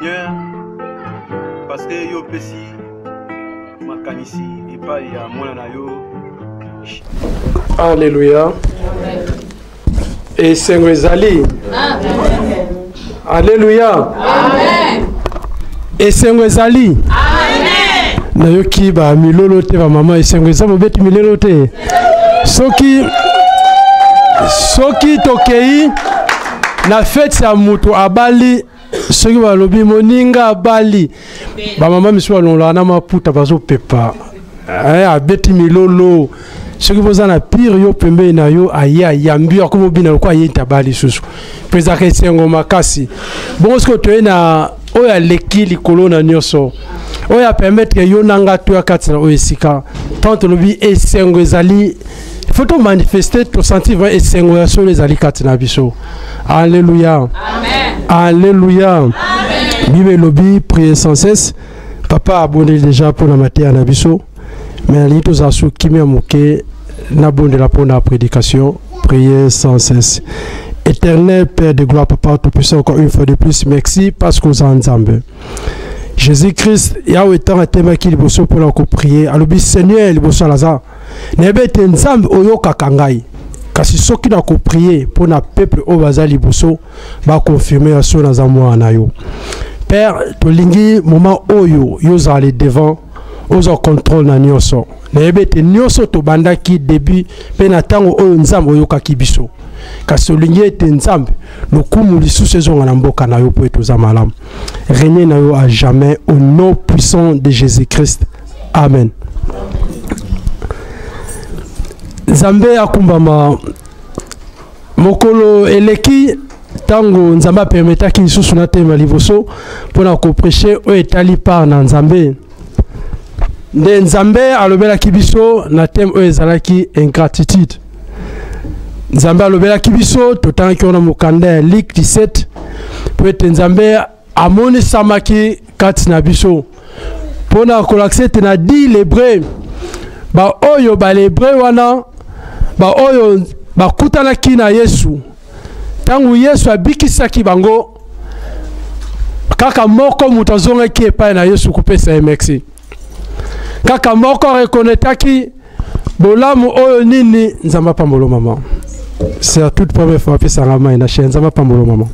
Seigneur, parce que yo pesi makanisi et pas ya mona na yo. Alléluia. Et Seigneur Zali. Amen. Alléluia. Amen. Et Seigneur Zali. Amen. Nayoki ba milolo te ba maman et Seigneur Zali beti milolo te. Soki tokei na fête ya mutu abali soki balobi moninga abali ba maman miso balonga na maputa bazo pepa. Abeti milolo. Ce qui vous en a pire, yo pembe na yo aya yambi akomo bina ko aye tabali susu. Peza ke sengo makasi. Bon ce que tu es na oya leki likolo na nyoso. Oya permettre yo nanga to akatina oyesika. Tant lobi esengo ezali faut to manifester to sentir vrai esengo ya so les ali katina biso. Alléluia. Amen. Alléluia. Amen. Bible lobi prier sans cesse. Papa a abonné déjà pour la matière na biso. Mais les tous asu kimi amoke na bonde la pour la prédication, priez sans cesse. Éternel Père de gloire, Papa Tout-Puissant, encore une fois de plus, merci parce que vous en ensemble. Jésus-Christ, Yahweh tant à thème qui liboso pour la prier. Alors Seigneur liboso lazare. Nebe tenzambe oyo kakangai. Kasi soki na ko prier pour na peuple au bazali liboso ba confirmer à son amour na yo. Père, to lingi moment oyo yo zali devant aux contrôle na nyoso. Nebete nyoso to bandaki début pena tango oyo nzambe oyo kakibiso. Kasi lingi ete nzambe lokumu lisusu saison na mboka na yo po etoza malamu. Régner na yo à jamais au nom puissant de Jésus-Christ. Amen. Nzambe akumbama mokolo eleki tango nzamba permetaki lisusu na tema liboso pona ko prêcher o etali par na nzambe. Nde nzambe alobelaki biso na thème oyo ezalaki ingratitude. Nzambe alobelaki biso totangaki ona mokanda ya Luc 17 po ete nzambe amonisamaki kati na biso mpona kolakisa ete na di l'hébreu ba oyo balhébreu wana ba oyo bakutanaki na Yesu ntango Yesu abikisaki bango kaka moko moto azongaki epai na Yesu kopesa ye merci. Kaka moko reconnaîtaki bolamu oyo nini nzamba pambolo maman. C'est la toute première fois que ça ramène na chaîne nzamba pambolo maman.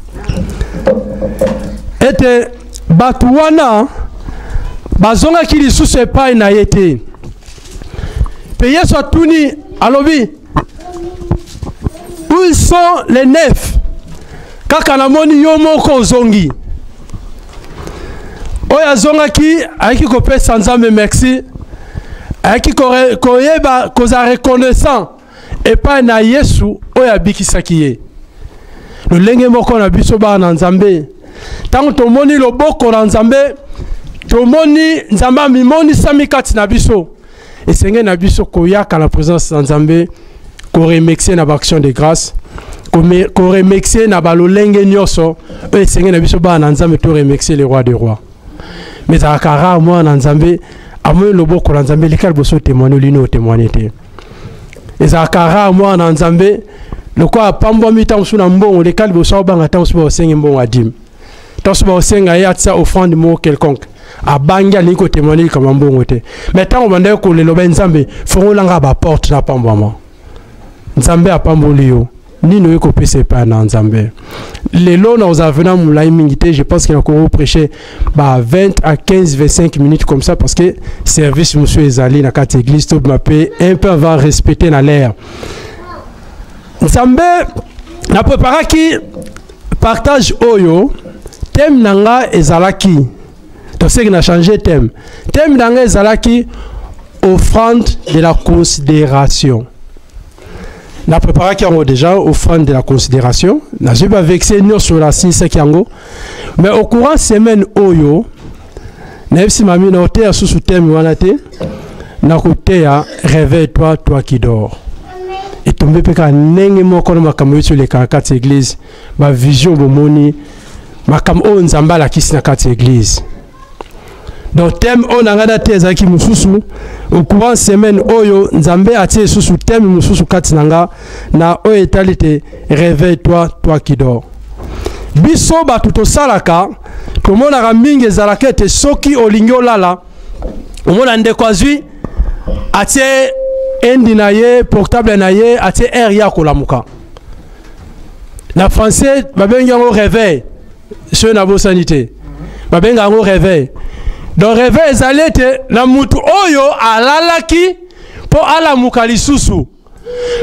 Ete batuwana bazonga ki lisusu epai na yete. Pe Yesu atuni alobi où sont les neufs? Kaka namoni yo moko zongi. Oya zonga ki aiki kopesa nzambe merci. Aiki koyeba koza reconnaissant et pas na Yesu oya bikisaki ye. Le lenge moko na biso ba na nzambe. Tango tomoni loboko na nzambe, tomoni nzamba mimoni samikati na biso. Et senge na biso koyaka la présence na nzambe, ko remercier na action de grâce, ko remercier na balolenge nyoso, et senge na biso ba na nzambe to remercier le roi des rois. Mais akara moi na nzambe amoy loboko na nzambe likal boso témoigner lino témoigner te. Et akara moi na nzambe lokwa pambo mitam suna mbongo likal boso banga tam so sengi mbongo adim. Tanso ba senga ya tsa offrande mo quelconque. Abanga liko témoigner comme mbongo te. Mais tant on bande ko le loba nzambe fo langa ba porte na pambo ma. Nzambe apambo liyo. Nino yeko pese pa na nzambe. Lelo na ozavena moulai mingité, je pense qu'il a encore prêché 20 à 15 25 minutes comme ça parce que service monsieur ezali na kati église to m'appelle un peu avant respecter na l'air. Nzambe na prépara ki partage oyo thème nanga ezalaki. To c'est que na changé thème. Thème nanga ezalaki offrande de la considération. Na préparé qui ont déjà offrande de la considération. Na j'ai pas vexé nous sur la 6 kiango. Mais au courant semaine oyo, même si mamie na hôtel sous thème wanate, na côté ya réveille-toi toi qui dors. Et tomber peka nenge moko na makambo sur les 44 églises, ma vision bomoni, makambo o nzamba la kisi na 4 églises. Donc thème on a ngada ezaki mususu au courant semaine oyo nzambe atie susu thème mususu katinanga na o etalite réveille-toi toi qui dors. biso batu tosalaka tomonaka mingi ezalaka ete soki olingi olala omona ndeko azwi atie endi na ye portable na ye atie air ya kolamuka na français babengi yango réveil soki na bosani te babengi yango réveil donc réveil ezali ete na mutu oyo alalaki mpo alamuka lisusu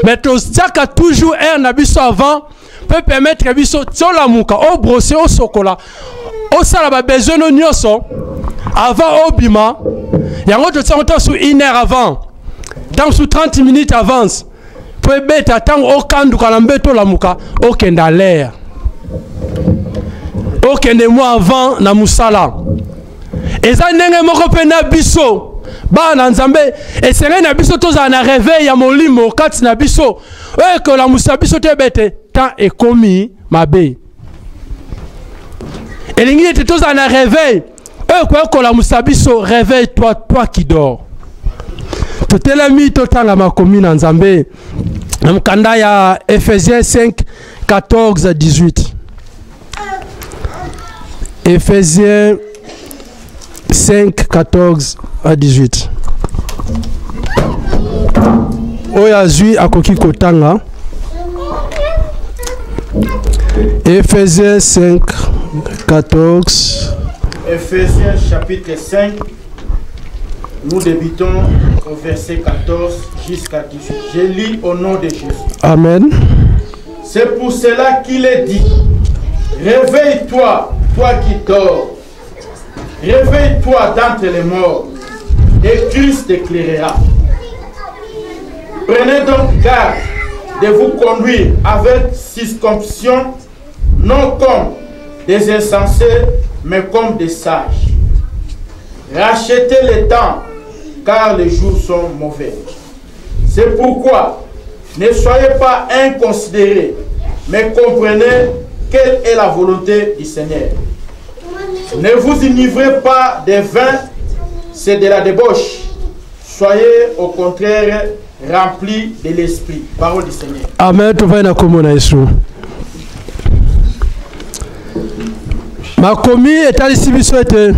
mais totiaka toujours air na biso avant peut permettre biso tolamuka o brosser o sokola o sala ba besoin no nyonso avant obima yango totiaka sous 1 heure avant tant sous 30 minutes avance pour beta tant o kanduka na mbeto lamuka o kenda l'air o kende moi avant na musala eza ndenge moko pe na biso bana nzambe esenge na biso toza na réveil ya molimo kati na biso que la musa biso te bete tant ekomi mabe elingi ete toza na réveil que la musa biso réveille toi qui dors totelemi totanga makomi na nzambe na mkanda ya Ephésiens 5 14 à 18 Ephésiens 5 14 à 18 oya zui akoki kotanga Ephésiens 5 14 Ephésiens chapitre 5 nous débutons au verset 14 jusqu'à 18. Je lis au nom de Jésus. Amen. C'est pour cela qu'il est dit: réveille-toi, toi qui dors. Réveille-toi d'entre les morts, et Christ t'éclairera. Prenez donc garde de vous conduire avec circoncision, non comme des insensés, mais comme des sages. Rachetez le temps, car les jours sont mauvais. C'est pourquoi ne soyez pas inconsidérés, mais comprenez quelle est la volonté du Seigneur. Ne vous enivrez pas de vin, c'est de la débauche. Soyez au contraire remplis de l'esprit. Parole du Seigneur. Amen. Makomi etalisi biso ete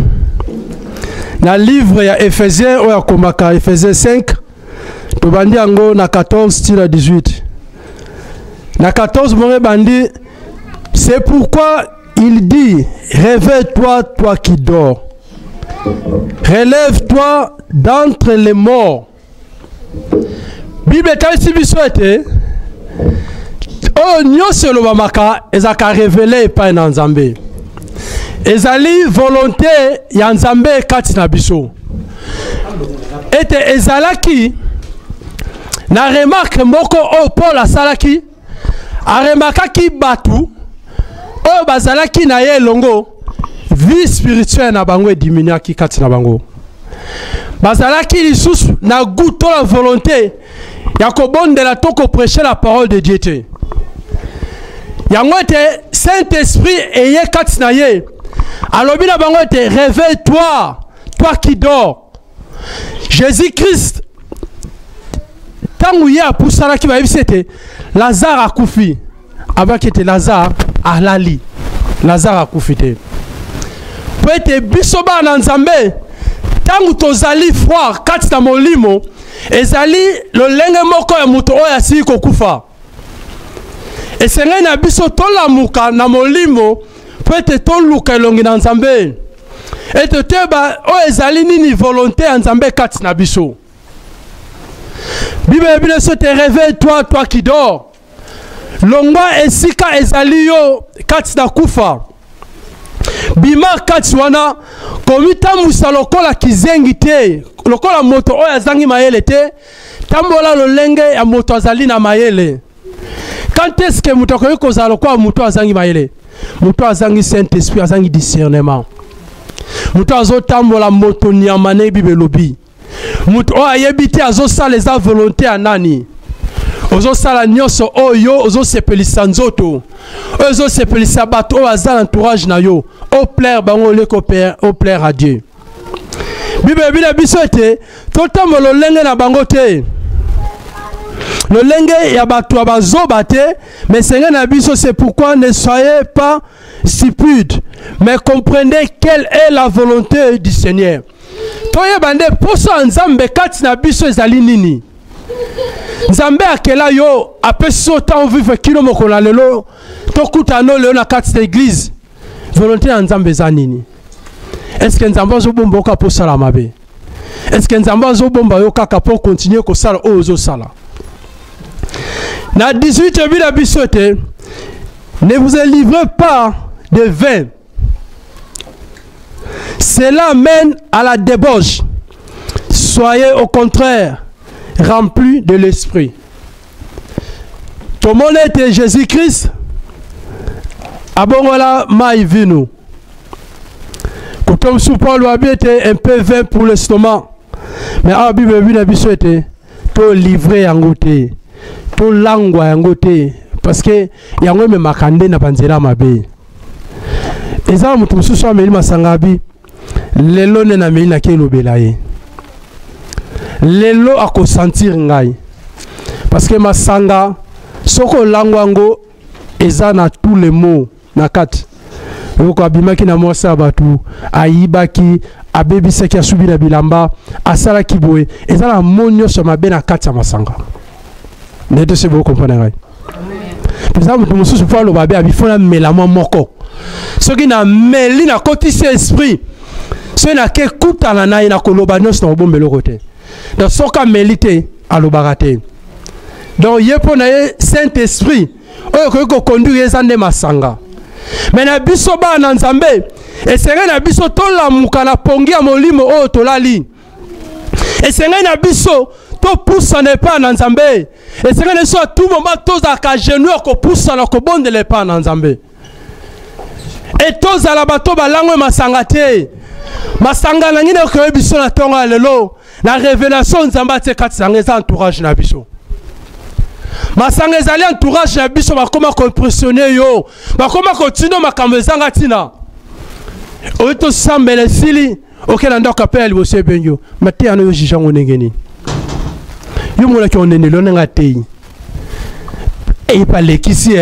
na livre ya Ephésiens oya komaka Ephésiens 5 tobandi yango na 14 tira 18 na 14 monge bandi c'est pourquoi il dit réveille-toi toi qui dors relève-toi d'entre les morts. Bible etalisi biso ete o nyonso elobamaka ezaka révélé epai na Nzambe ezali volonté ya Nzambe kati na biso ete ezalaki na remarque moko o Paul asalaki aremakaki batu oyo bazalaki na ye longo vie spirituelle na bango ediminuaki kati na bango bazalaki lisusu na goût to la volonté ya kobondela to koprêcher la parole de Dieu te yango ete Saint-Esprit eye kati na ye alobi na bango ete réveille-toi toi qui dors. Jésus-Christ tangu ye apusalaki bayebisi ete Lazare akufi abaki ete Lazare alali Lazare akufi te po ete biso bana Nzambe tangu tozali froid kati na molimo ezali lolenge moko ya moto oyo asili kokufa esengeli na biso tolamuka na molimo po ete toluka elongi na Nzambe ete toyeba oyo ezali nini volonté ya Nzambe kati na biso. Bible ebi biso te réveille-toi toi qui dors longwa esika ezali yo kati na kufa bima kati wana komitambusa lokola kizengi te lokola moto oyo azangi mayele te tambola lolenge ya moto azali na mayele. Quand est-ce que moto akoki kozala lokola moto azangi mayele? Moto azangi Saint-Esprit, azangi discernement. Moto azotambola moto nyama na Bible lobi moto oyo ayebi te azosala eza volonté ya nani ozosala nyonso oyo ozosepelisa nzoto oyo ozosepelisa bato oyo aza na entourage na yo au plaire bango leko au plaire à Dieu. Bible ebi na biso ete totambola lolenge na bango te le lenge ya bato bazoba te, mais Seigneur na biso, c'est pourquoi ne soyez pas stupides, mais comprenez quelle est la volonté du Seigneur. Toye bande poso nzambe kati na biso ezali nini? Nzambe akela yo apesi autant vivre kilo mokona lelo tokuta no leo na kati de l'église. Volonté ya nzambe za nini? Est-ce que nzambe azobomba yo kaka posala mabe? Est-ce que nzambe azobomba yo kaka po continuer kosala oyo ozosala? Na 18 bila biso te, ne vous livrez pas de vin. Cela mène à la débauche. Soyez au contraire remplis de l'esprit. Tout le monde était Jésus-Christ. Abongola maïvino. Comme sous Paul était un peu vin pour l'estomac. Mais à la Bible, il était tout livré en côté. Tout langue en côté. Parce que il y a même makande na banzela mabe. Et ça, mutu sous soi meli masangabi. Lelo ne na meli na ke lobelaye. Lelo ako sentir ngai. Parce que masanga soko langwango eza na tous les mots na kat. Yoko abimaki na mwasa batu ayibaki abebisaki asubi na bilamba asala kiboe eza na monyo so mabe na kat ya masanga. Nete se bo comprendre ngai. Pour ça mutu mususu fa lo babe abifona melamo moko. Soki na meli na kotisi esprit. So na ke kutana na ina koloba nyos na obombelo kote. Donc soka melite alobarate. Donc yepo na ye Saint-Esprit oyo ko conduire ezande masanga. Mais na biso ba na nzambe esenga na biso tolamuka na pongi ya molimo oyo tolali. Esenga na biso to poussa ne pas na nzambe. Esenga na so tout moment toza ka genou ko poussa na ko bondele pa na nzambe. Et toza la bato balangwe masanga te. Masanga na ngine ko biso na tonga lelo. La révélation nzamba te katsanga za entourage na biso. Masanga ezali entourage na biso bakoma compressionner yo. Bakoma continuer makambo ezanga tina. Oito sambele sili okela ndoka pe ali bose benyo. Mate ano yo jijango ngeni. Yo mola ki onene lo nga tei. E pa lekisi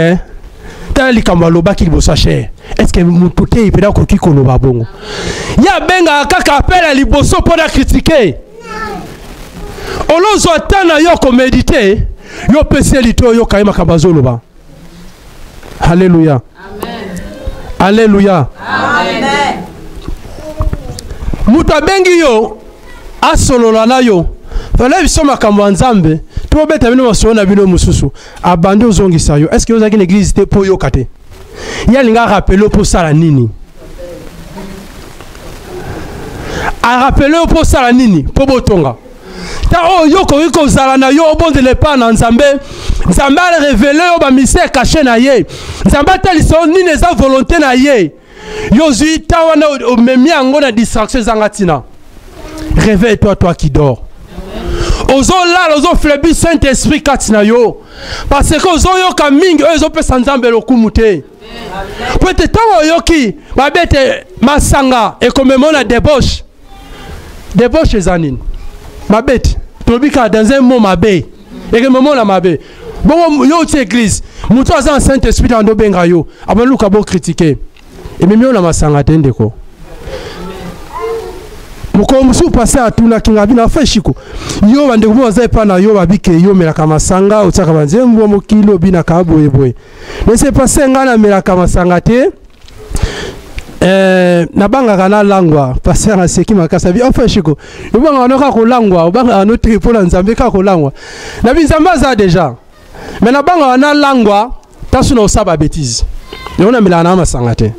tali kamba loba ki bosa cher. Est-ce que mututé ipeda ko ki kono babongo. Ya benga kaka appel ali boso pona critiquer. Olozo atana yo ko méditer. Yo peselito yo kaima kabazolo ba. Alléluia. Amen. Alléluia. Amen. Muta bengi yo asolola na yo. Fala biso makambo nzambe. To beta bino masona bino mususu. Abande ozongisa yo. Est-ce que vous avez une église te po yo kate? Ya linga rappelo pour sala nini? A rappelo pour sala nini? Po botonga. Ta o yo ko zala na yo obondele pa na nzambe. Nzambe a révélé yo ba mystère caché na ye. Nzambe tali so nini eza volonté na ye. Yo zui ta wana o memi ango na distraction zangatina. Réveille-toi toi qui dors. Ozo la ozo flebi Saint-Esprit katina yo. Parce que ozo yo ka mingi ozo pe sanzambe lokumute. Peut-être yo ki ba bete masanga et comme mon débauche. Débauche ezanine. Ma bête, tobika dans un mot ma bé. Et que moment la ma bé. Bon, yo ti église, muto azan Saint-Esprit dans dobenga yo. Aba luka bo critiquer. Et même yo na masanga tende ko. Moko musu passer à tuna kinga bina fa shiko. Yo bande ko za pa na yo babike yo mela kama sanga otaka banze mbo mo kilo bina ka boye boye. Mais c'est passé ngana mela kama sanga te. Na banga kana langwa passer na seki makasa bi ofa shiko yo banga anoka ko langwa banga anotri pour nzambe ka ko langwa na bizamba za déjà mais na banga na langwa tasu na osaba bêtise yo na milana masanga te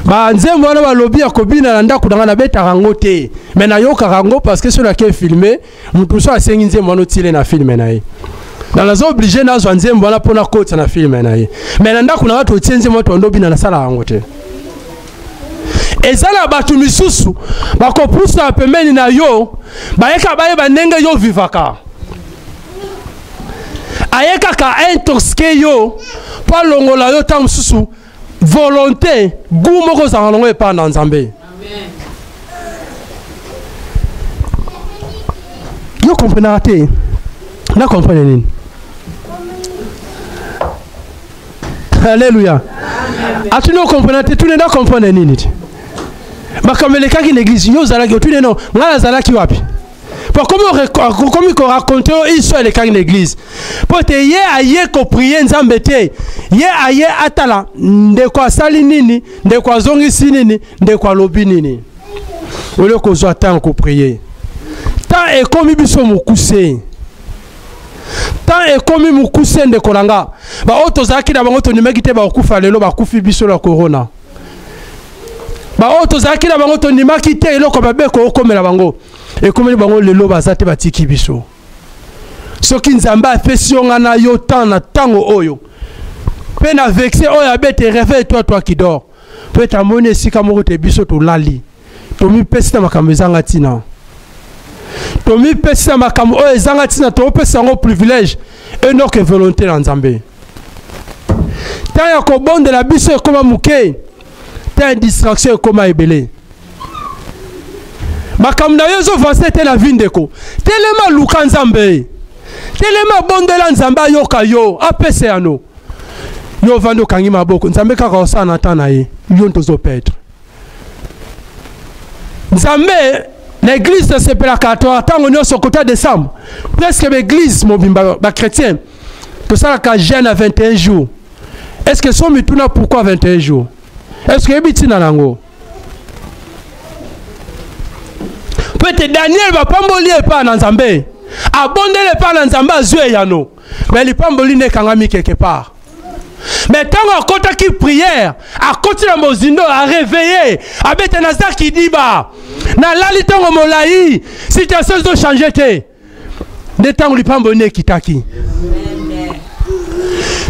ba nzembo wana ba lobby akobina na ndako danga na beta rango te mais na yo karango parce que sur laquelle filmer mutu so asengi nzembo no tile na film na ye dans la zone obligé na zo nzembo wana pona côte na film na ye mais na ndako na watu tienze moto ndobina na sala rango te. Et ça la batu misusu bako pusa pemeni na yo bayeka baye banenge yo vivaka ayeka ka intoxiqué yo pa longola yo tam susu volonté goût moko za longo e pa na nzambe. Amen. Yo comprenez. Na comprendre nini? Alléluia. Atu no comprendre te tu ne comprendre nini? Bakameleka ki l'église yo zalaki tu ne non ngala zalaki wapi? Pour comment on raconte histoire de l'église. Pour te y aille ko prier nzambe te. Ye aille atala de kwa sali nini, de kwa zongi sinini, de kwa lobi nini. Ole ko zo atan ko prier. Tant est comme biso mukuse. Tant est comme mukuse de kolanga. Ba oto zaki na bango to nimeki te ba okufa lelo ba kufi biso la corona. Ba oto zaki na bango to nimaki te eloko ba be ko okomela bango. Et comme les bango lelo bazate batiki biso. Soki nzamba afesi ngana yo tant na tango oyo. Pe na vexé oyo abete réveille toi qui dors. Peut ta monnaie si kamoko te biso to lali. To mi pesi na makambo zanga tina. To mi pesi na makambo oyo zanga tina to pesi ngo privilège et non que volonté na nzambe. Ta ya ko bonde la biso comme muke. Ta distraction comme ebele. Makambo na yo zo vanse te la vie ndeko. Telema luka nzambe. Telema bonde la nzamba yoka yo apese ano. Yo vando kangi maboko nzambe kaka osana tana ye. Yo ntozo perdre. Nzambe l'église se pelaka tango nyonso côté décembre. Presque l'église mobimba ba chrétien. To sala ka jeûne à 21 jours. Est-ce que so mituna pourquoi 21 jours? Est-ce que ebitina nango? Peut-être Daniel va pamboli pas dans Nzambe. Abondele pas dans Nzambe azue yano. Mais il pamboli ne kangami quelque part. Mais tant à côté qui prière, à côté de Mozindo à réveiller, à bête Nazar qui dit bah, na lali tango molai, situation de changer te. De tango li pamboli kitaki.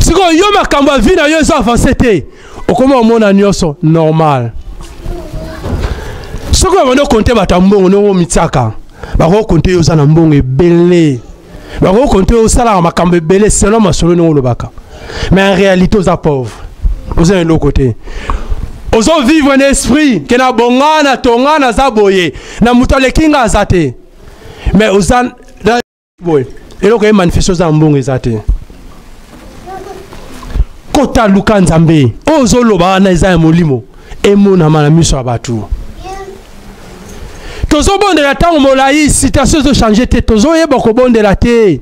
Si ko yo makamba vie na yo zo avancer te. Okoma mona nyoso normal. Ce que vous comptez batambongo no mitsaka ba ko compter yo sana mbongo ebele ba ko compter yo sala makambe ebele selon masolo no lobaka mais en réalité aux pauvres vous avez l'autre côté aux vivre un esprit que na bongana tongana zaboye na mutale kinga azate mais aux an boy et lo ko manifesto za mbongo ezate kota luka nzambe ozo loba na eza molimo emona mana miso abatu. Tozo bonde la tango molai situation de changer te tozo yeba ko bonde la te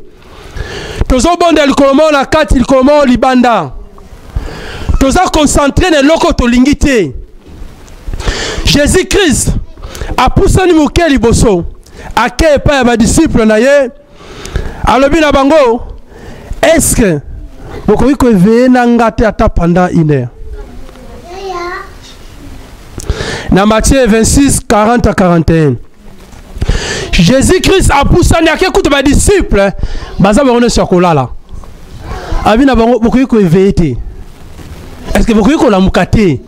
tozo bonde le kolomo na kati le kolomo libanda tozo concentré na loko to lingite Jésus Christ a poussé ni muke liboso ake pa ba disciple na ye alobi na bango est-ce que boko ko ve na ngate ata pendant 1 heure. Dans Matthieu 26, 40 à 41. Jésus-Christ a poussé à écouter mes disciples. Baza ba sur kola là. Abi na bango beaucoup ko éveillé. Est-ce que beaucoup ko la mukate?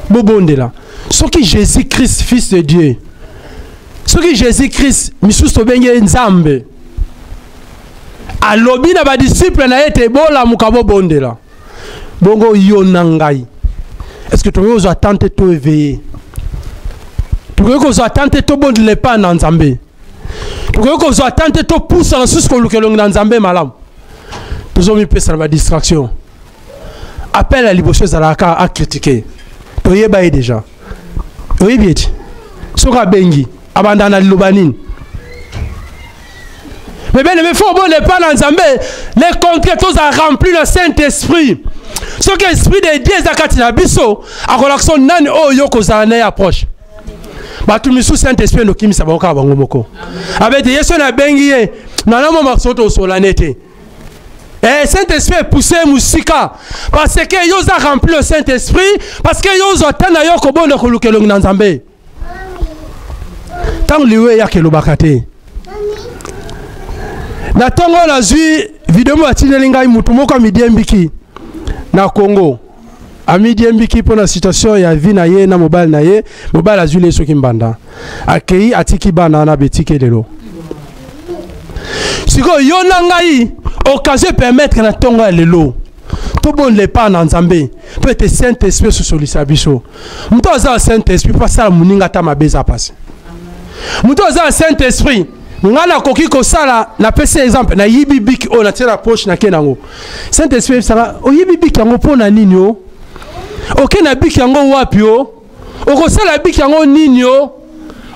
Bobonde là. Ce qui Jésus-Christ fils de Dieu. Ce qui Jésus-Christ misusu to benge nzambe. Alobi na ba disciples na ete bola mukabo bonde là. Bongo yo nangai. Est-ce que tu veux attendre to éveiller? Tu veux attendre to bonde le pas dans Nzambe. Tu veux attendre to pousser en sous que l'on dans Nzambe malam. Nous avons mis ça la distraction. Appelle à l'iboshe zalaka à critiquer. Tu y es déjà. Oui bien. Sora bengi abandana lubanin. Mais bien il faut bon le pas dans Nzambe, les concrets tous a rempli le Saint-Esprit. Ce que l'esprit de Dieu zakati na biso a relation nani o yoko zane approche. Ba tu misu Saint-Esprit no kimisa ba ka bango moko. Avec Yesu na bengi ye na na mo masoto solanete. Et Saint-Esprit poussé musika parce que yo za rempli le Saint-Esprit parce que yo zo tana yoko bono ko lukelo na Nzambe. Tant liwe ya ke lobakate. Na tongo la zui vidéo mo atinelinga mutu moko midiembiki na Congo. Amidiembiki pour la situation ya vie na ye na mobile na ye, mobile azui le soki mbanda. Akei atiki bana na betike lelo. Siko yo na ngai occasion permettre na tongo lelo. To bon le pas na Nzambe. Peut-être Saint-Esprit sur solisa biso. Muto za Saint-Esprit pas ça muninga ta mabeza passe. Muto za Saint-Esprit ngana koki ko sala na pese exemple na yibi bik o na tira poche na kenango Saint Esprit sala o yibi bik yango pona nini o oke na bik yango wapi o oko sala bik yango nini o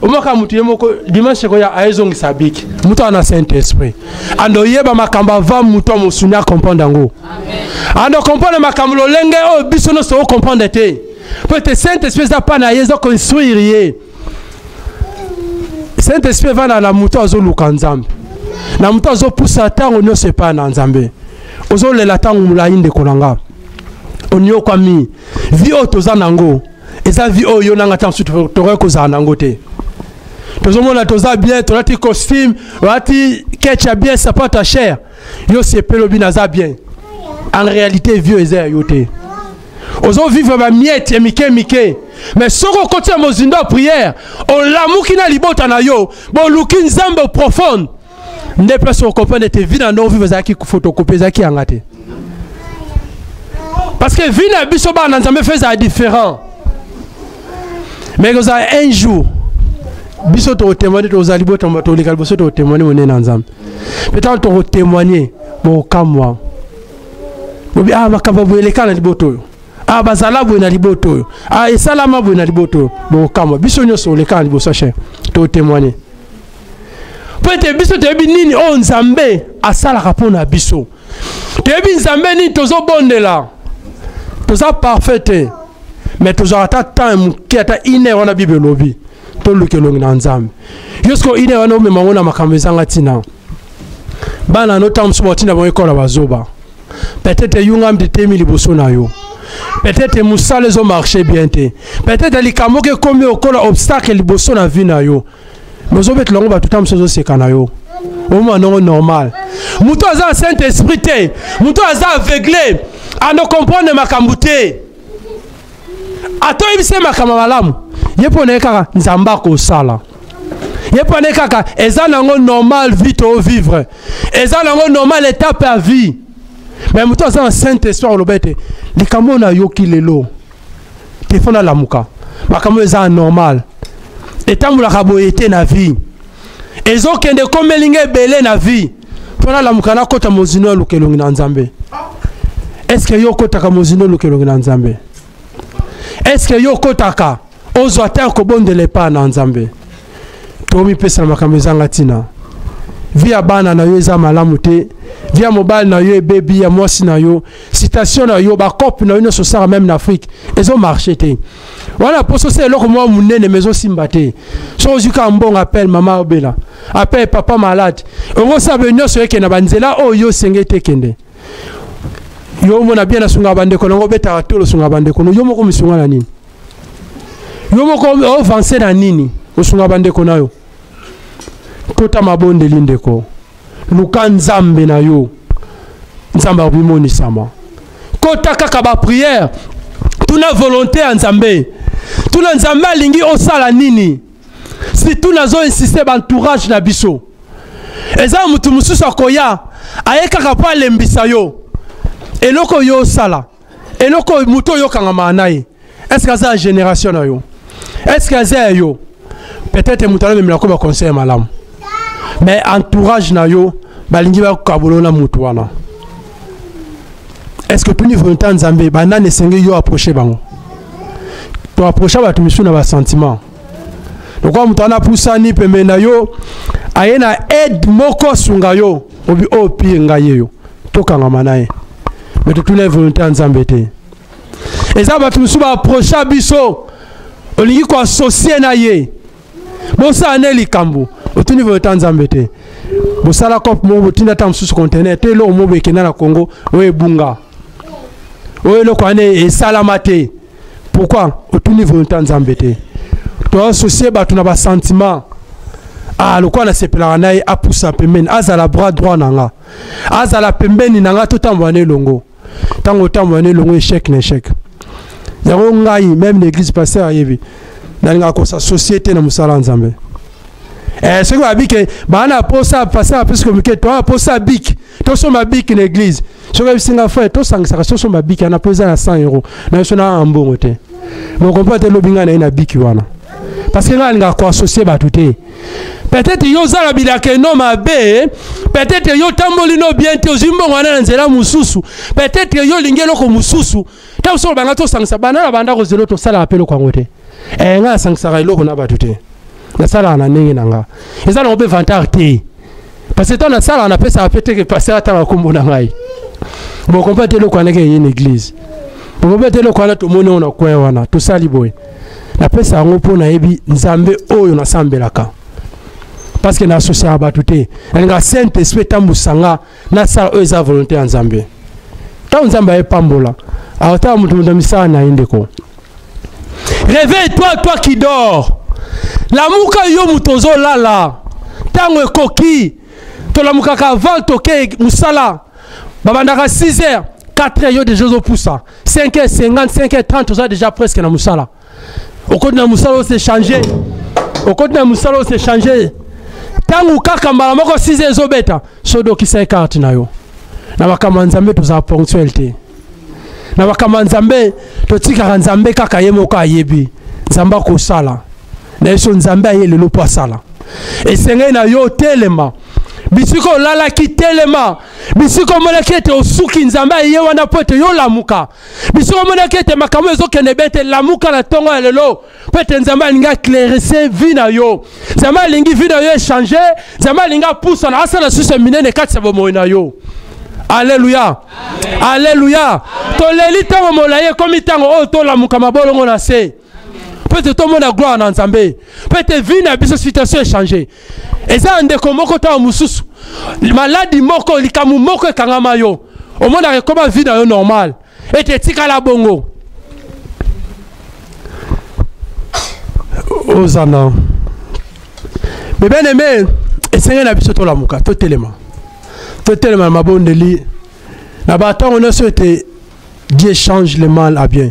omaka mutu yemoko dimanche ko ya aezongisa bik mutu ana Saint Esprit ando yeba makamba va mutu amosunya comprendre yango amen ando comprendre makamba lolenge o biso no so comprendre te peut-être Saint Esprit za pa na yezo construire ye Saint-Esprit va na la muto azo luka nzambe. Na muto azo poussa tango nyo sepa na nzambe. Ozo lela tango mulainde konanga. Onyo kwa mi. Vi o toza nango. Eza vi o yo nanga tango sutu tore koza nango te. Tozo mona toza bien, torati costume, torati ketcha bien, sapata cher. Yo sepelo binaza bien. En réalité, vieux eza yo te. Ozo vivre ba miette et mike. Mais soko côté mozindo prière, on l'amour qui na libota na yo, bon lukin zambe profonde. Ne pas se comprendre te vie na no vivre za ki photocopie za ki angate. Parce que vie na biso ba na nzambe fait ça différent. Mais que ça un jour biso to témoigner to za libota to likal biso to témoigner on na nzambe. Peut-être to témoigner bon kamwa. Bobi ah makaba boeleka na liboto. Ah bazala bo na liboto ah esalama bo na liboto bo kama biso nyoso le kan liboso cher to témoigner peut-être biso te bi nini on nzambe asala rapona biso te bi nzambe ni tozo bondela toza parfait mais tozo ata temps ki ata ine wana bible lobi to lukelongi na nzambe yosko ine wana me mangona makambe zanga tina bana no temps so tina bo ekola bazoba peut-être yungam de temi liboso na yo. Peut-être Moussa les ont marché bien. Peut-être les camo qui comme au col obstacle les bossons na vie na yo. Mais on bet longo ba tout temps so se kanayo. Au moins non normal. Muto aza Saint Esprit te. Muto aza aveuglé. A no comprendre makambute. Ato ibise makamalamu. Yepone kaka nzamba ko sala. Yepone kaka eza nango normal vie to vivre. Eza nango normal étape à vie. Mais muto aza Saint-Esprit au lobete likamo na yoki lelo te fona lamuka makamo eza normal etamula kaboyete na vie ezo kende komelinge belé na vie fona lamuka na kota mozino lukelongi na nzambe. Est-ce que yo kota ka mozino lukelongi na nzambe? Est-ce que yo kota ka ozo ata ko bondele pa na nzambe? To mi pesa makamo zanga tina via bana na yo eza malamu te via mobile na yo baby ya mwasi na yo citation na yo ba cop na yo so sara même en Afrique ezo marché te voilà pour ça c'est loko moi munene maison simbate so zuka mbonga appelle maman obela appelle papa malade on sa benyo so yeke na banzela o yo sengete kende yo mona bien na sunga bande ko ngo beta tolo sunga bande ko yo moko misunga na nini yo moko o avancer na nini o sunga bande ko na yo kota mabonde lindeko luka nzambe na yo nzambe abimoni sama kota kaka ba prière tuna volonté ya nzambe tuna nzambe alingi osala nini si tuna zo insister ba entourage na biso eza mutu mususu akoya aye kaka pa lembisa yo eloko yo sala eloko muto yo kanga manaye est-ce que ça génération na yo est-ce que ça yo peut-être mutu ala memela ko ba conseil malamu. Mais entourage na yo balingi ba kabolona mutu wana. Est-ce que tu niveau volonté nzambe bana ne senge yo approcher bango? To approcher ba tumisu na ba sentiment. Donc comme mutu ana poussa ni pembe na yo ayena aide moko sunga yo obi opi ngaye yo. Tokanga manaye. Mais tu lève volonté nzambe te. Eza ba tumisu ba approcher biso olingi ko associer na ye. Bosa aneli kambu. Au niveau de Nzambete, bosala kop mo botinda tam sous conteneur te lo mo bekena na Congo oye bunga oye lo kwane e salamate. Pourquoi au niveau de Nzambete to associer ba tuna ba sentiment ah lo kwana sepela na a poussa pembeni azala bras droit nanga azala pembeni nanga to tambwane longo tango tambwane longo échec na échec yango ngai même l'église pasteur yebi na nga ko sa société na musala Nzambe. Ce que vous que bana posa passer plus que que toi posa bic to so ma bic l'église ce que singa frère to sang ça so ma bic na posa na 100 €. Na so na ambongo te. Mo comprendre lo binga na bic wana parce que ngai nga ko associer bato te peut-être yo zala bilaka no mabe peut-être yo tamboli no bien te ozimbo ngwana na nzela mususu peut-être yo lingelo ko mususu ta so banga to sangisa bana na banda ko zelo to sala apelo kwa ngote nga sangisa ka iloko na bato te na sala na ndenge nanga ezala obe vantar te parce que tant na sala na pesa apete ke passer ata kombo na ngai bon comprendre le kwana ke une église bon comprendre le kwana to moni ona kwa wana to sali boy na pesa ngo pona yebi nzambe oyo na sambelaka parce que na associé à batute nga saint esprit tambusanga na sala oyo za volonté ya nzambe ta nzambe pambola ata mutu ndamisa na indeko. Réveille-toi, toi qui dors. La muka yo mutozo lala. Tango ekoki. To la muka ka avant toke musala. Babandaka 6h, 4h yo déjà au poussa. 5h50, 5h30 ça déjà presque na musala. Au côté na musala c'est changé. Au côté na musala c'est changé. Tango kaka mbala moko 6h zo beta. Sodo ki sa carte na yo. Na bakamanzambe to za ponctualité. Na bakamanzambe to tika nzambe kaka yemo ka yebi. Nzamba ko sala. Na yeso nzambe ayele lo po sala. Et sengé na yo telema. Bisiko lala ki telema. Bisiko mona kete osuki nzamba ye wana pote yo lamuka. Bisiko mona kete makamo ezo kene bete lamuka na tongo lelo. Pote nzamba linga clarifier vie na yo. Nzamba lingi vie na yo changer. Nzamba linga pousse na asala suse minene katsa bomo na yo. Alléluia. Amen. Alléluia. Toleli tango molaye komi tango o to lamuka mabolongo na se. Peut-être tout le monde a gloire dans Nzambe. Peut-être vie na biso situation changer. Et ça ndeko moko ta mususu. Maladie moko likamu moko kangama yo. Au monde a comment vie na yo normal. Et te tika la bongo. Ozana. Mais bien aimé, essayez na biso to lamuka to telema. To telema mabondeli. Na bata on a souhaité Dieu change le mal à bien.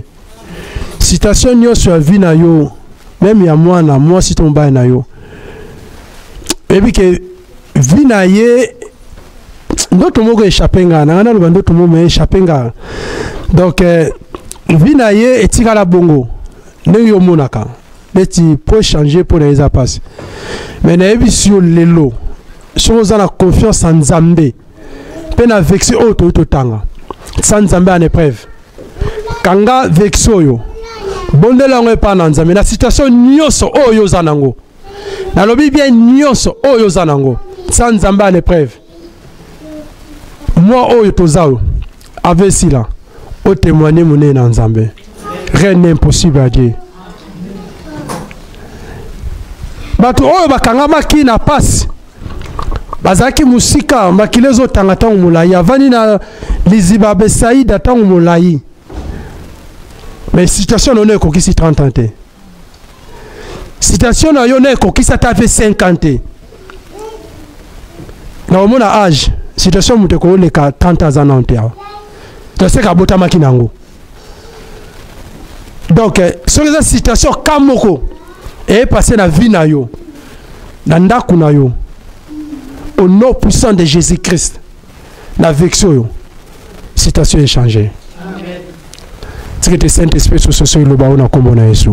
Citation yo sur vie na yo même ya moi si ton ba na yo et puis que vie na ye ndoto moko échappé nga na lo ndoto moko échappé nga donc vie na ye etika la bongo ne yo monaka beti pour changer pour les passer mais na yebi sur lelo so za la confiance en Nzambe pe na vexé auto tanga sans Nzambe en épreuve kanga vexo yo bondela ngo pa na Nzambe na situation nyoso oyo zanango na lobi bien nyoso oyo zanango sans Nzambe en épreuve moi oyo tozao avec sila o témoigner moné na Nzambe rien n'est impossible à Dieu bato oyo bakanga maki na passe bazaki musika makilezo tangata umulai avani na liziba besaida ta umulai. Mais situation non est qui 30 ans. Situation non est qui ça fait 50 ans. Na mon âge, situation mute ko le ka 30 ans. Tu sais ka bota makinango. Donc sur les situation kamoko et passer la vie na yo. Na ndaku na yo. Au nom puissant de Jésus-Christ. La vexo yo. Situation est changée. C'est que Saint-Esprit sur ce le baou na kombo na Yesu.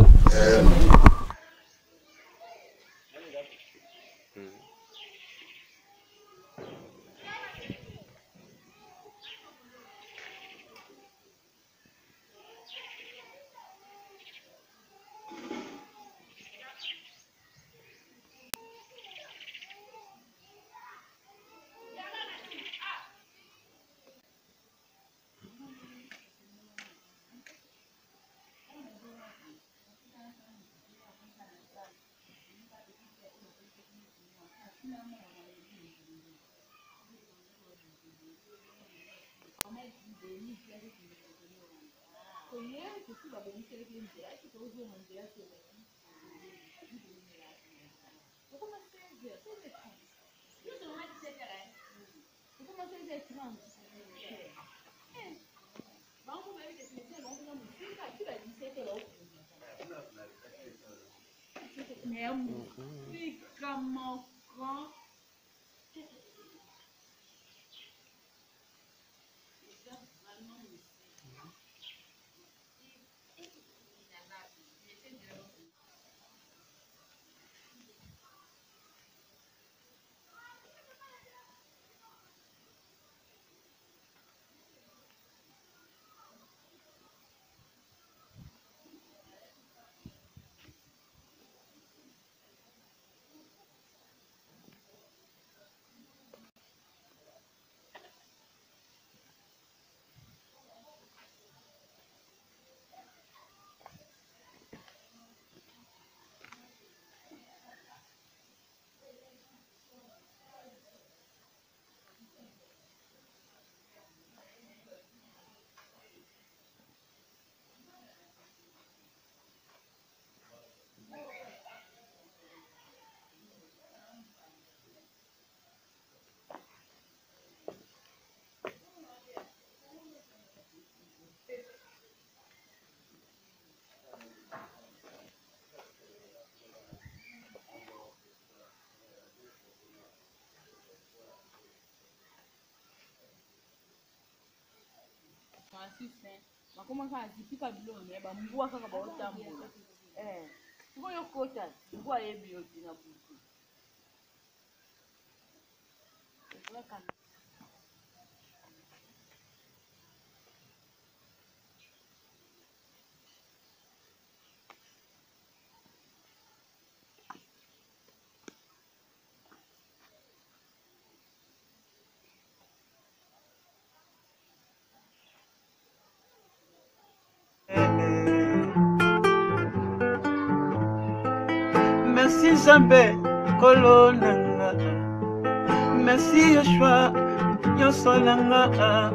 Merci Zambé, Kolonanga. Merci Yoshua, Yosolanga.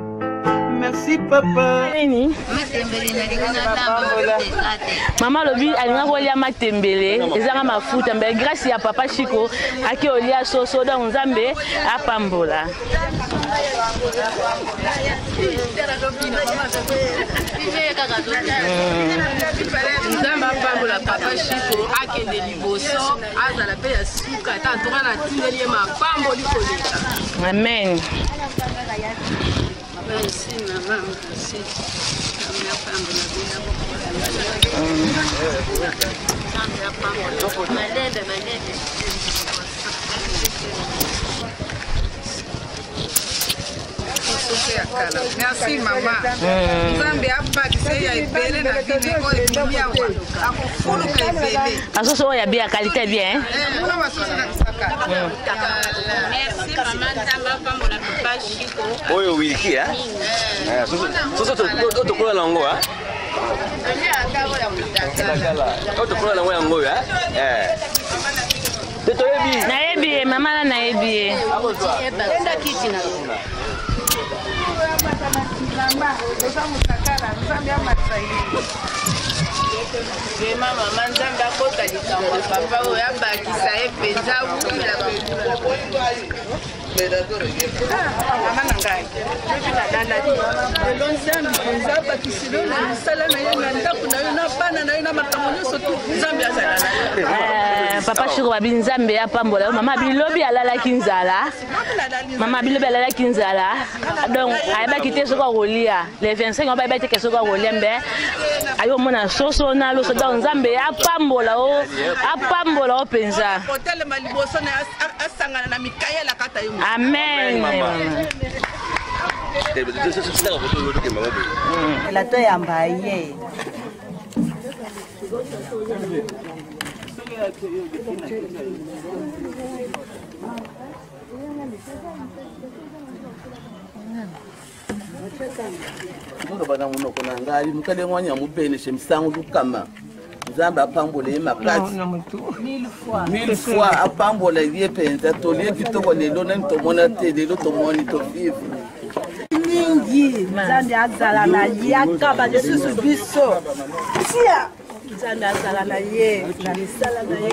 Merci papa. Maman lobi alinga kolia matembele ezanga mafuta mbe grâce ya papa Chico aki olia soso da Nzambe apambola. Nzambe apambola papa Chico akende liboso azala pe ya suka ta ntoka na tindeli mapambo likoleka. Amen. Merci maman, merci. Merci maman. Nzambe abakise ya ebele na bine ko ebimia wa. Akofulu ka ebele. Asoso ya bien qualité bien. Muna basoso na saka. Merci maman Nzambe apambola papa Chico. Oyo wiki soso to kola lango to kola lango yango nayebi mama nayebi enda kiti na Vraiment maman Nzambe akota likambo papa oyo abakisa ye penza wumela mama na ngai lelo Nzambe penza abakisilo na misala na ye na ndako na yo na bana na yo na makambo nyonso tu Nzambe azala na yo papa Chico babi Nzambe apambola mama bilobi alalaki nzala mama bilobi alalaki nzala donc ayebaki te soki akolia le 25 bayeba te ke soki akolia mbe ayo mona soso na loso da Nzambe apambola o penza kotelema liboso na asangana na mikayela kata yo amen la to ya mbaye Ndo bana muno kona ngali mukade mwanya mupene shemsangu dukama Nzambe apambola ye makati 1000 fois apambola ye penza tolie kitoko lelo na tomona te lelo tomoni to vivre mingi Nzambe azala na ye akaba lisusu biso tia Nzambe azala na ye na misala na ye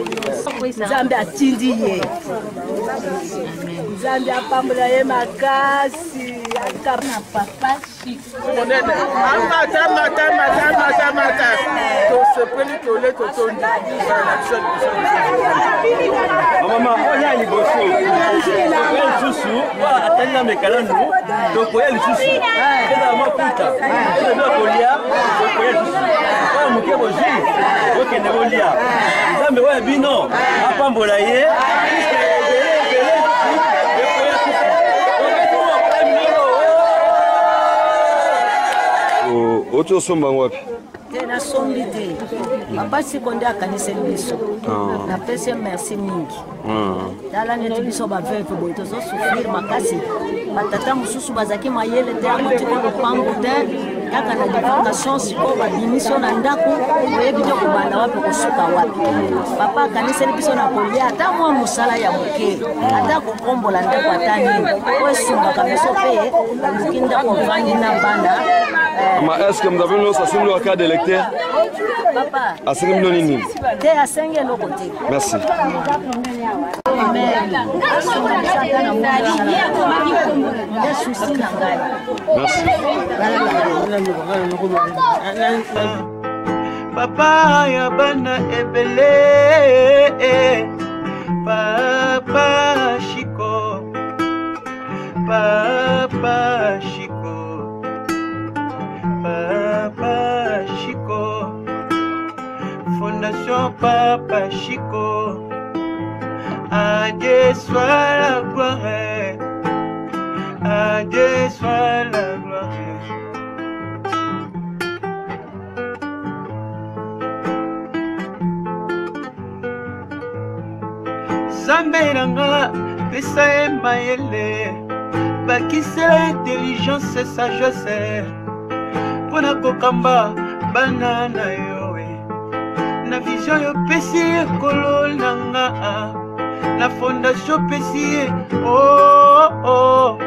Nzambe atindi ye Nzambe apambola ye makasi akaba papa Chico Amata. To se peli to le to tondi. Mama, oya liboso. Oya susu, wa atanya mekalandu. Donc oya susu. Keda maputa. Keda kolia, oya susu. Oya mukebo ji. Oke ne kolia. Nzambe oya bino, apambola ye. Oto somba wapi? Tena sombi te. Papa Chico nde akanisa biso. Na pese merci mingi. Dala neti biso ba veve boy to so souffrir makasi. Batata mususu bazaki mayele te amoti ko pambo te. Kaka na divulgation siko ba bimission na ndako oyebi to ko banda wapi ko suka wapi. Papa akanisa biso na kolia ata mwa musala ya moke. Ata ko kombola ndako atani. Ko sunga kabiso pe lukinda ko vangi na banda. Mais est-ce que vous avez une autre carte d'électeur? Papa. À 5 millions. T'es à 5 millions côté. Merci. Papa ya bana ebele Papa Chico Papa Chico Papa Chico, Fondation Papa Chico. À Dieu soit la gloire, à Dieu soit la gloire. Zambelanga, pesa mayele, bakisela intelligence et sagesse. Pona kokamba banana yowe, na vision yo pesi kolonanga. La fondation pesi oh oh,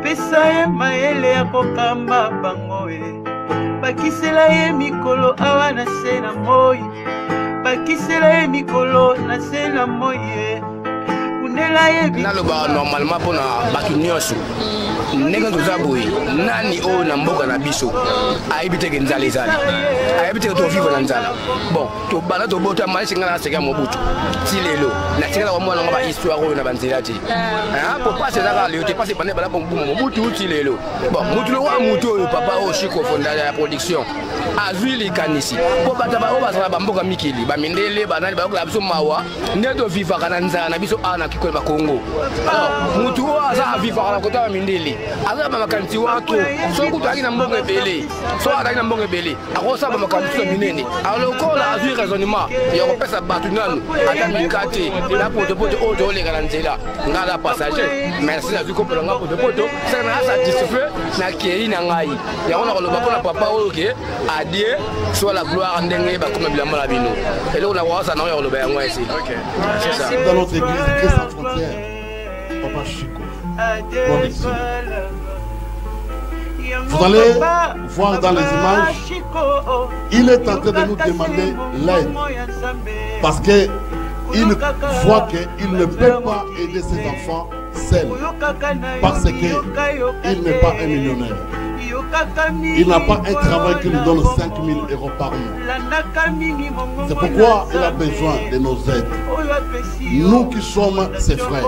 pesa mayele ya kokamba bangoe. Bakisela ye mikolo awa na sena moi, bakisela ye mikolo na sena moye. Naloba normalement pour na bakinyoso nenga tozabui nani o na mboka na biso aibite ke nzala ezali aibite to vivre na nzala bon to bana to bota mali ngala seka mobutu ti lelo na tikala mwana ngaba histoire oyo na banzela ti pour passer dans le te passer bana bana bon mobutu ti lelo bon mutu lo wa mutu oyo papa o Chico fondation ya production azuli kanisi po bata ba o bazala bamboka mikili ba mindele banani ba ko biso mawa ndeto vivre kana nzala na biso ana kiko ba Congo alors mutu aza vivre kana kota mindele aza ba makanti watu so kutu akina mbongo ebele so akina mbongo ebele akosa ba makanti so minene alors kola azui raisonnement ya ko pesa batu nanu ata mikate la poto poto o to le kana nzela ngala passager merci na viko pelanga poto poto ça na satisfait na keri na ngai ya ona ko loba pona papa o ke adie soit la gloire ndenge ba comme bilamba la bino et là on a voir ça na yo loba ya ngwa ici OK c'est ça dans notre église Christ sans frontières Papa Chico production. Vous allez voir dans les images, il est en train de nous demander l'aide parce qu'il voit qu'il ne peut pas aider ses enfants seuls parce qu'il n'est pas un millionnaire. Il n'a pas un travail qui lui donne 5 000 € par mois. C'est pourquoi il a besoin de nos aides. Nous qui sommes ses frères,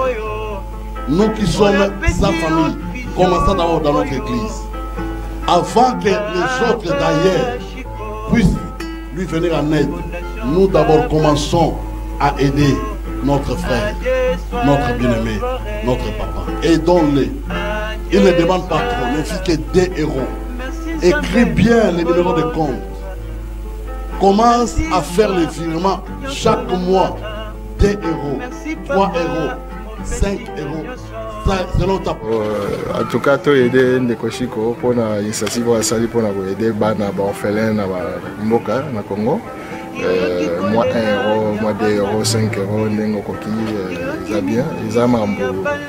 nous qui sommes sa famille, commençons d'abord dans notre église. Avant que les autres d'ailleurs puissent lui venir en aide, nous d'abord commençons à aider notre frère, notre bien-aimé, notre papa. Aidons-les. Il ne demande pas trop, ne fait que 2 €. Écris bien les numéros de compte. Commence à faire les virements chaque mois. 2 €, 3 €, 5 €. Selon ta... En tout cas, tu as aidé Ndeko Chico pour l'initiative pour aider les orphelins na Mboka, na Congo. Moi 1 €, moi 2 €, 5 €, Nengo Koki, ils ont bien. Ils ont mambo.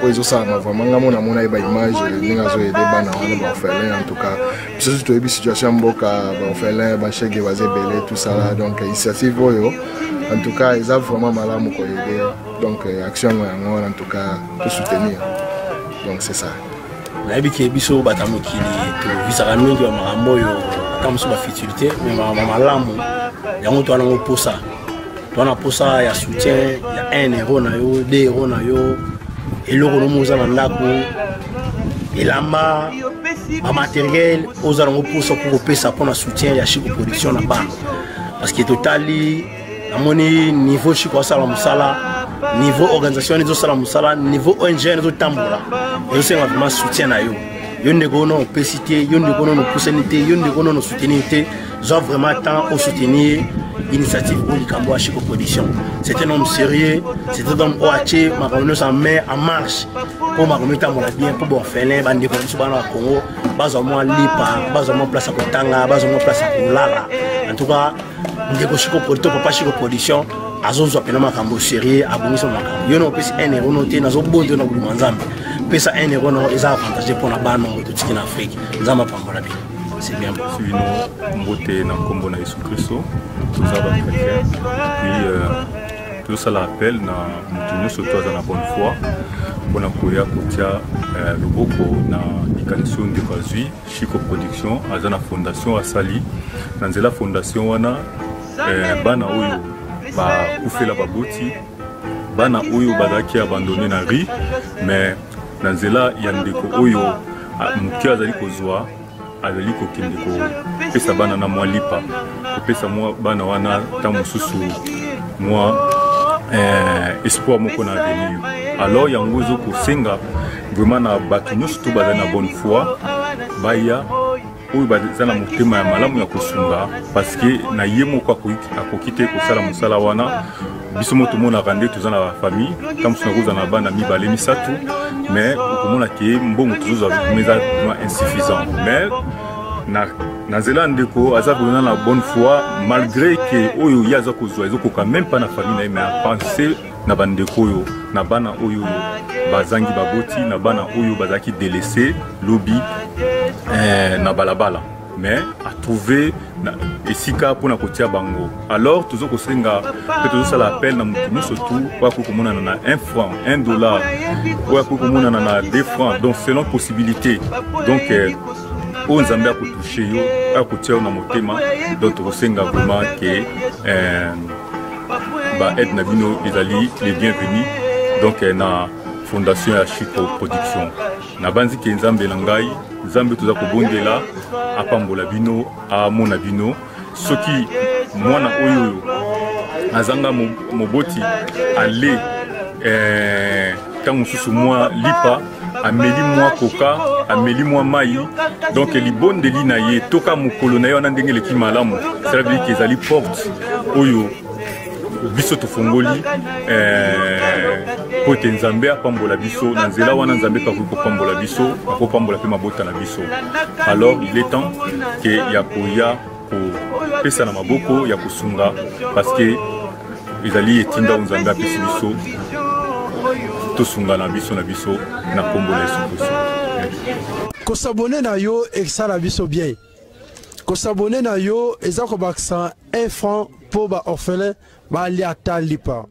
Ils ont ça, vraiment, on a une image, ils ont aidé les orphelins. En tout cas, surtout une situation Mboka, les orphelins, les chèques, les belés, tout ça là. Donc, l'initiative, en tout cas, ils ont vraiment mal à aider. Donc, action, en tout cas, pour soutenir. Donc, c'est ça. nayebi ke biso bata mokili tovisaka mingi ya makambo oyo ata mosu bafutilité mais malamu yango toanango posa ya soutien ya 1 € na yo 2 € na yo eloko nomo oza na ndako elamba bamateriel oza nango posa mpo kopesa mpona soutien ya Chico production na bana parce que totali namoni niveau Chico asala mosala niveau organisation ezosala mosala niveau ONG ezotambola ezosenga vraiment soutien na yo ndeko ono opesi te yo ndeko ono opusani te yo ndeko ono soutenir te zwa vraiment temps au soutenir initiative pour likambo ya Chico production. C'est un homme sérieux, c'est un homme oaché makambo nyonso en marche pour makambo etambola bien pour borphelin bandeko biso bana ya Congo bazwa mwa lipa bazwa mwa place ya kotanga bazwa mwa place ya kolala. En tout cas ndeko Chico production papa Chico production azozwa pena makambo sérieux abongisa makambo yo no pesi 1 € no te nazobondo na buluma nzambe pesa 1 € no eza avantage pour na bana ngo tutiki na Afrique nzamba pambola bien c'est bien suivino mbote na kombo na Yesu Kristo tozaba chrétien puis tout ça l'appel na mutu nyonso toza na bonne foi mpona koya kotia loboko na likanisi oyo ndeko azwi Chico production aza na fondation asali na nzela fondation wana bana oyo bakufela baboti bana oyo bazalaki abandone na ri mais na nzela ya ndeko oyo moke azali kozwa azali kokende kopesa bana na mwa lipa kopesa mwa bana wana ntango mosusu mwa espoir moko na avenir. Alors yango ezokosenga vraiment na bato nyonso to bazali na bonne foi baya oyo baza na motema ya malamu ya kosunga parce que na ye moko akoki te kosala mosala wana. Biso mo tomonaka nde toza na bafamille ntango mosusu nakozala na bana mibale misatu mais okomona ke mbongo tozozwa eza insuffisant. Mais na nzela ndeko aza kolona na bonne foi malgré ke oyo ye aza kozwa ezokoka même pas na famille na ye mais apense na bandeko oyo na bana oyo bazangi baboti na bana oyo bazalaki délaissé lobi na balabala mais a trouvé esika mpona kotia bango. Alors tozokosenga mpe tozosala appel na motu nyonso tu oyo akoki komonana na 1 franc 1 dollar oyo akoki komonana na 2 francs donc selon possibilité donc oyo nzambe akotouche yo akotia yo na motema donc tokosenga vraiment ke baide na bino ezali les bienvenus donc na fondation ya Chico Production na banzi ke nzambe na ngai nzambe toza kobondela apambola bino amona bino soki mwana oyo azanga moboti ale ntango mosusu mwa lipa ameli mwa koka ameli mwa mai donc libondeli na ye toka mokolo na ye wana ndenge eleki malamu cela veut dire ke ezali porte oyo biso tofongoli po ete nzambe apambola biso na nzela wana nzambe akoki kopambola biso akopambola mpe mabota na biso. Alors il est temps ke ya koya kopesa na maboko ya kosunga parce que ezali etinda oyo nzambe apesi biso tosunga na biso na kombo na Yesu Kristo. Kosabone na yo esala biso bien. Kosabone na yo eza kobakisa 1 franc po ba orphelin ba ali ata lipa.